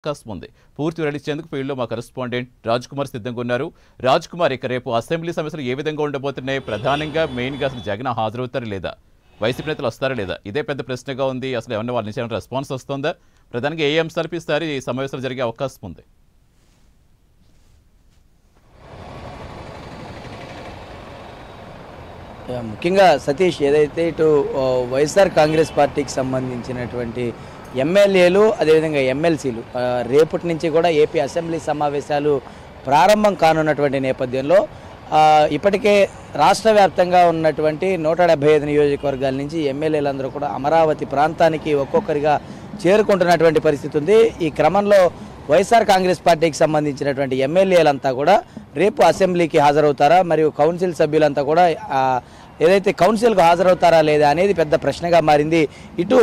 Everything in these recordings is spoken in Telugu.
అవకాశం ఉంది. పూర్తి వివరించేందుకు ఫీల్డ్లో మా కరెస్పాండెంట్ రాజ్ కుమార్ సిద్ధంగా ఉన్నారు. రాజ్ కుమార్, ఇక రేపు అసెంబ్లీ సమస్యలు ఏ విధంగా ఉండబోతున్నాయి? ప్రధానంగా మెయిన్గా అసలు జగన్ హాజరవుతారా లేదా, వైసీపీ నేతలు వస్తారా లేదా, ఇదే పెద్ద ప్రశ్నగా ఉంది. అసలు ఏమన్నా వాళ్ళ నుంచి ఏమైనా రెస్పాన్స్ వస్తుందా? ప్రధానంగా ఏ అంశాలపై ఈసారి ఈ సమావేశాలు జరిగే అవకాశం ఉంది? ముఖ్యంగా సతీష్, ఏదైతే ఇటు వైఎస్ఆర్ కాంగ్రెస్ పార్టీకి సంబంధించినటువంటి ఎమ్మెల్యేలు అదేవిధంగా ఎమ్మెల్సీలు రేపటి నుంచి కూడా ఏపీ అసెంబ్లీ సమావేశాలు ప్రారంభం కానున్నటువంటి నేపథ్యంలో ఇప్పటికే రాష్ట్ర వ్యాప్తంగా ఉన్నటువంటి 175 నియోజకవర్గాల నుంచి ఎమ్మెల్యేలందరూ కూడా అమరావతి ప్రాంతానికి ఒక్కొక్కరిగా చేరుకుంటున్నటువంటి పరిస్థితి ఉంది. ఈ క్రమంలో వైఎస్ఆర్ కాంగ్రెస్ పార్టీకి సంబంధించినటువంటి ఎమ్మెల్యేలంతా కూడా రేపు అసెంబ్లీకి హాజరవుతారా, మరియు కౌన్సిల్ సభ్యులంతా కూడా ఏదైతే కౌన్సిల్కు హాజరవుతారా లేదా అనేది పెద్ద ప్రశ్నగా మారింది. ఇటు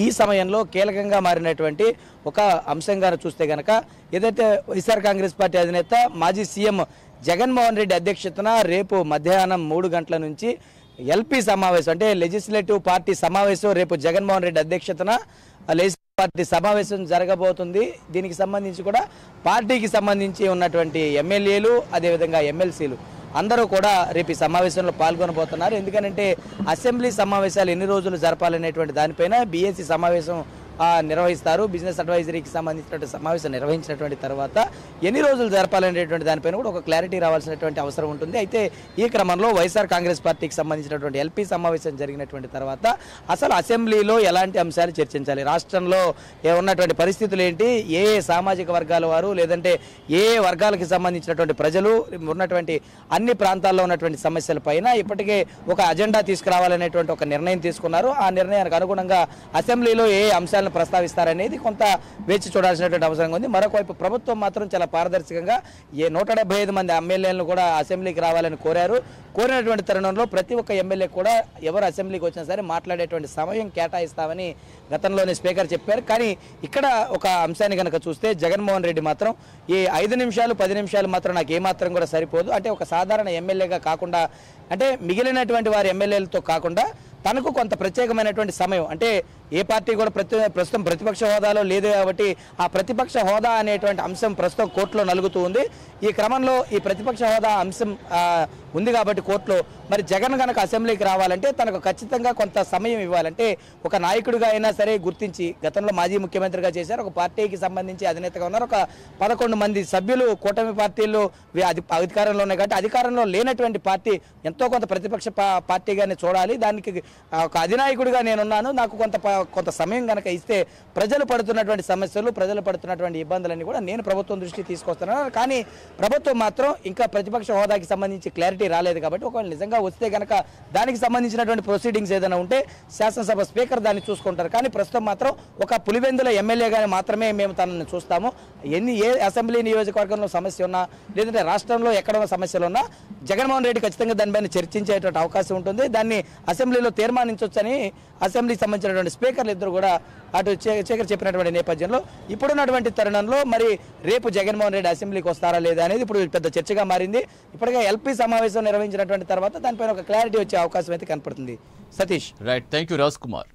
ఈ సమయంలో కీలకంగా మారినటువంటి ఒక అంశంగా చూస్తే కనుక ఏదైతే వైఎస్ఆర్ కాంగ్రెస్ పార్టీ అధినేత మాజీ సీఎం జగన్మోహన్ రెడ్డి అధ్యక్షతన రేపు మధ్యాహ్నం 3 గంటల నుంచి ఎల్పీ సమావేశం, అంటే లెజిస్లేటివ్ పార్టీ సమావేశం రేపు జగన్మోహన్ రెడ్డి అధ్యక్షతన లెజిస్లేటివ్ పార్టీ సమావేశం జరగబోతుంది. దీనికి సంబంధించి కూడా పార్టీకి సంబంధించి ఉన్నటువంటి ఎమ్మెల్యేలు అదేవిధంగా ఎమ్మెల్సీలు అందరూ కూడా రేపు ఈ సమావేశంలో పాల్గొనబోతున్నారు. ఎందుకంటే అసెంబ్లీ సమావేశాలు ఎన్ని రోజులు జరపాలనేటువంటి దానిపైన బీఏసీ సమావేశం నిర్వహిస్తారు. బిజినెస్ అడ్వైజరీకి సంబంధించినటువంటి సమావేశం నిర్వహించినటువంటి తర్వాత ఎన్ని రోజులు జరపాలనేటువంటి దానిపైన కూడా ఒక క్లారిటీ రావాల్సినటువంటి అవసరం ఉంటుంది. అయితే ఈ క్రమంలో వైఎస్ఆర్ కాంగ్రెస్ పార్టీకి సంబంధించినటువంటి ఎల్పీ సమావేశం జరిగినటువంటి తర్వాత అసలు అసెంబ్లీలో ఎలాంటి అంశాలు చర్చించాలి, రాష్ట్రంలో ఉన్నటువంటి పరిస్థితులు ఏంటి, ఏ సామాజిక వర్గాల వారు లేదంటే ఏ వర్గాలకు సంబంధించినటువంటి ప్రజలు ఉన్నటువంటి అన్ని ప్రాంతాల్లో ఉన్నటువంటి సమస్యలపైన ఇప్పటికే ఒక అజెండా తీసుకురావాలనేటువంటి ఒక నిర్ణయం తీసుకున్నారు. ఆ నిర్ణయానికి అనుగుణంగా అసెంబ్లీలో ఏ అంశాలను ప్రస్తావిస్తారనేది కొంత వేచి చూడాల్సినటువంటి అవసరం ఉంది. మరొకవైపు ప్రభుత్వం మాత్రం చాలా పారదర్శకంగా 175 మంది ఎమ్మెల్యేలను కూడా అసెంబ్లీకి రావాలని కోరినటువంటి తరుణంలో ప్రతి ఒక్క ఎమ్మెల్యే కూడా ఎవరు అసెంబ్లీకి వచ్చినా సరే మాట్లాడేటువంటి సమయం కేటాయిస్తామని గతంలోనే స్పీకర్ చెప్పారు. కానీ ఇక్కడ ఒక అంశాన్ని కనుక చూస్తే జగన్మోహన్ రెడ్డి మాత్రం ఈ 5 నిమిషాలు 10 నిమిషాలు మాత్రం నాకు ఏమాత్రం కూడా సరిపోదు, అంటే ఒక సాధారణ ఎమ్మెల్యేగా కాకుండా, అంటే మిగిలినటువంటి వారి ఎమ్మెల్యేలతో కాకుండా తనకు కొంత ప్రత్యేకమైనటువంటి సమయం, అంటే ఏ పార్టీ కూడా ప్రస్తుతం ప్రతిపక్ష హోదాలో లేదు కాబట్టి ఆ ప్రతిపక్ష హోదా అనేటువంటి అంశం ప్రస్తుతం కోర్టులో నలుగుతూ ఉంది. ఈ క్రమంలో ఈ ప్రతిపక్ష హోదా అంశం ఉంది కాబట్టి కోర్టులో మరి జగన్ కనుక అసెంబ్లీకి రావాలంటే తనకు ఖచ్చితంగా కొంత సమయం ఇవ్వాలంటే ఒక నాయకుడిగా అయినా సరే గుర్తించి, గతంలో మాజీ ముఖ్యమంత్రిగా చేశారు, ఒక పార్టీకి సంబంధించి అధినేతగా ఉన్నారు, ఒక 11 మంది సభ్యులు కూటమి పార్టీలు అధికారంలో ఉన్నాయి కాబట్టి అధికారంలో లేనటువంటి పార్టీ ఎంతో కొంత ప్రతిపక్ష పార్టీగానే చూడాలి. దానికి ఒక అధినాయకుడిగా నేనున్నాను, నాకు కొంత సమయం కనుక ఇస్తే ప్రజలు పడుతున్నటువంటి సమస్యలు, ప్రజలు పడుతున్నటువంటి ఇబ్బందులన్నీ కూడా నేను ప్రభుత్వం దృష్టికి తీసుకొస్తున్నాను. కానీ ప్రభుత్వం మాత్రం ఇంకా ప్రతిపక్ష హోదాకి సంబంధించి క్లారిటీ రాలేదు కాబట్టి ఒకవేళ నిజంగా వస్తే కనుక దానికి సంబంధించినటువంటి ప్రొసీడింగ్స్ ఏదైనా ఉంటే శాసనసభ స్పీకర్ దాన్ని చూసుకుంటారు. కానీ ప్రస్తుతం మాత్రం ఒక పులివెందుల ఎమ్మెల్యేగానే మాత్రమే మేము తనని చూస్తాము. ఏ అసెంబ్లీ నియోజకవర్గంలో సమస్య ఉన్నా లేదంటే రాష్ట్రంలో ఎక్కడ సమస్యలు ఉన్నా జగన్మోహన్ రెడ్డి ఖచ్చితంగా దానిపైన చర్చించేటువంటి అవకాశం ఉంటుంది. దాన్ని అసెంబ్లీలో తీర్మానించవచ్చని అసెంబ్లీకి సంబంధించినటువంటి స్పీకర్లు ఇద్దరు కూడా అటు శేఖర్ చెప్పినటువంటి నేపథ్యంలో ఇప్పుడున్నటువంటి తరుణంలో మరి రేపు జగన్మోహన్ రెడ్డి అసెంబ్లీకి వస్తారా లేదా అనేది ఇప్పుడు పెద్ద చర్చగా మారింది. ఇప్పటికే ఎల్పీ సమావేశం నిర్వహించినటువంటి తర్వాత దానిపైన ఒక క్లారిటీ వచ్చే అవకాశం అయితే కనపడుతుంది. Satish, right, thank you Raj Kumar.